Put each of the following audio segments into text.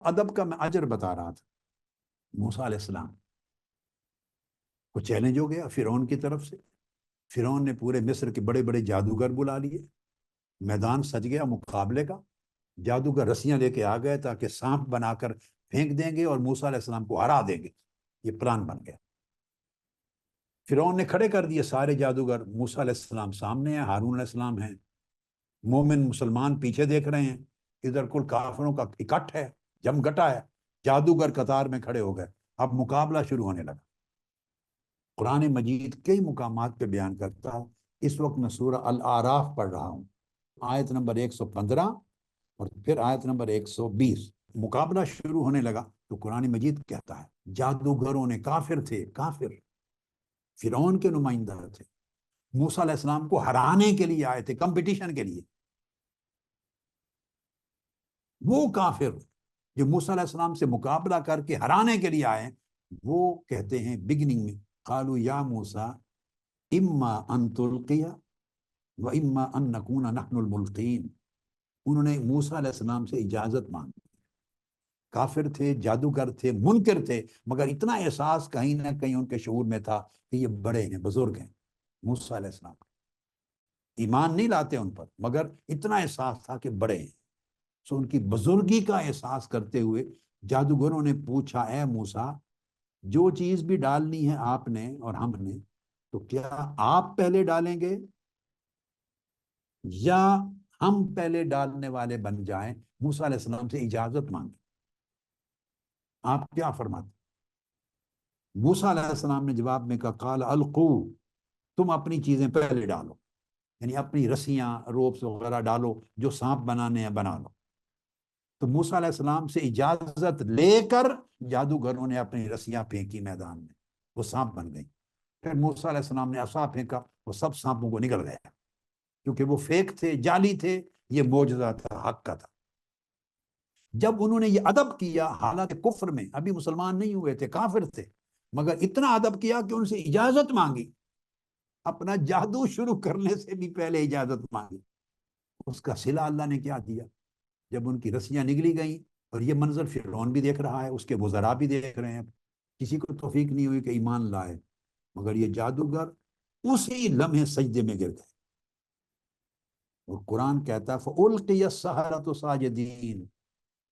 ادب کا میں اجر بتا رہا تھا۔ موسیٰ علیہ السلام کو چیلنج ہو گیا فرعون کی طرف سے، فرعون نے پورے مصر کے بڑے بڑے جادوگر بلا لیے، میدان سج گیا مقابلے کا، جادوگر رسیاں لے کے آ گئے تاکہ سانپ بنا کر پھینک دیں گے اور موسیٰ علیہ السلام کو ہرا دیں گے، یہ پلان بن گیا۔ فرعون نے کھڑے کر دیے سارے جادوگر، موسیٰ علیہ السلام سامنے ہیں، ہارون علیہ السلام ہیں، مومن مسلمان پیچھے دیکھ رہے ہیں، ادھر کل کافروں کا اکٹھ ہے، جم گٹا ہے، جادوگر قطار میں کھڑے ہو گئے، اب مقابلہ شروع ہونے لگا۔ قرآن مجید کئی مقامات پہ بیان کرتا ہے، اس وقت میں سورہ الاعراف پڑھ رہا ہوں، آیت نمبر 115 اور پھر آیت نمبر 120۔ مقابلہ شروع ہونے لگا تو قرآن مجید کہتا ہے جادوگروں نے، کافر تھے، کافر فرعون کے نمائندہ تھے، موسیٰ علیہ السلام کو ہرانے کے لیے آئے تھے، کمپٹیشن کے لیے۔ وہ کافر جو موسیٰ علیہ السلام سے مقابلہ کر کے ہرانے کے لیے آئے، وہ کہتے ہیں بگننگ میں قالوا یا موسیٰ اما ان تلقی و اما ان نکون نحن الملقین، انہوں نے موسیٰ علیہ السلام سے اجازت مانگی۔ کافر تھے، جادوگر تھے، منکر تھے، مگر اتنا احساس کہیں نہ کہیں ان کے شعور میں تھا کہ یہ بڑے ہیں، بزرگ ہیں موسیٰ علیہ السلام، ایمان نہیں لاتے ان پر مگر اتنا احساس تھا کہ بڑے ہیں، سو ان کی بزرگی کا احساس کرتے ہوئے جادوگروں نے پوچھا اے موسیٰ جو چیز بھی ڈالنی ہے آپ نے اور ہم نے، تو کیا آپ پہلے ڈالیں گے یا ہم پہلے ڈالنے والے بن جائیں؟ موسیٰ علیہ السلام سے اجازت مانگی، آپ کیا فرماتے؟ موسیٰ علیہ السلام نے جواب میں کہا قال القو، تم اپنی چیزیں پہلے ڈالو، یعنی اپنی رسیاں روپس وغیرہ ڈالو، جو سانپ بنانے ہیں بنا لو۔ تو موسیٰ علیہ السلام سے اجازت لے کر جادوگروں نے اپنی رسیاں پھینکی میدان میں، وہ سانپ بن گئی۔ پھر موسیٰ علیہ السلام نے عصا پھینکا، وہ سب سانپوں کو نکل گیا، کیونکہ وہ فیک تھے، جعلی تھے، یہ معجزہ تھا، حق کا تھا۔ جب انہوں نے یہ ادب کیا، حالانکہ کفر میں ابھی مسلمان نہیں ہوئے تھے، کافر تھے، مگر اتنا ادب کیا کہ ان سے اجازت مانگی، اپنا جادو شروع کرنے سے بھی پہلے اجازت مانگی۔ اس کا صلہ اللہ نے کیا دیا، جب ان کی رسیاں نگلی گئیں، اور یہ منظر فرعون بھی دیکھ رہا ہے، اس کے وزراء بھی دیکھ رہے ہیں، کسی کو توفیق نہیں ہوئی کہ ایمان لائے، مگر یہ جادوگر اسی لمحے سجدے میں گر گئے۔ اور قرآن کہتا ہے فَأُلْقِيَ السَّحَرَةُ سَاجِدِينَ،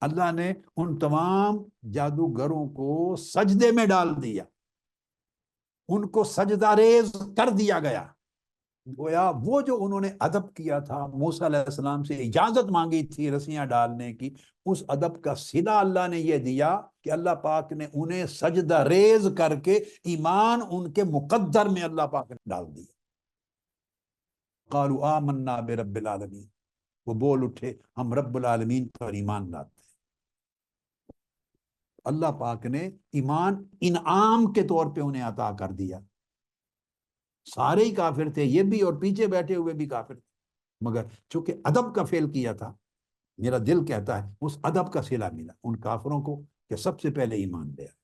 اللہ نے ان تمام جادوگروں کو سجدے میں ڈال دیا، ان کو سجدہ ریز کر دیا گیا۔ گویا وہ جو انہوں نے ادب کیا تھا، موسیٰ علیہ السلام سے اجازت مانگی تھی رسیاں ڈالنے کی، اس ادب کا صلہ اللہ نے یہ دیا کہ اللہ پاک نے انہیں سجدہ ریز کر کے ایمان ان کے مقدر میں اللہ پاک نے ڈال دیا۔ قالوا آمنا برب العالمین، وہ بول اٹھے ہم رب العالمین پر ایمان لاتے ہیں۔ اللہ پاک نے ایمان انعام کے طور پہ انہیں عطا کر دیا۔ سارے ہی کافر تھے، یہ بھی اور پیچھے بیٹھے ہوئے بھی کافر تھے، مگر چونکہ ادب کا فعل کیا تھا، میرا دل کہتا ہے اس ادب کا صلہ ملا ان کافروں کو کہ سب سے پہلے ایمان لے آئے۔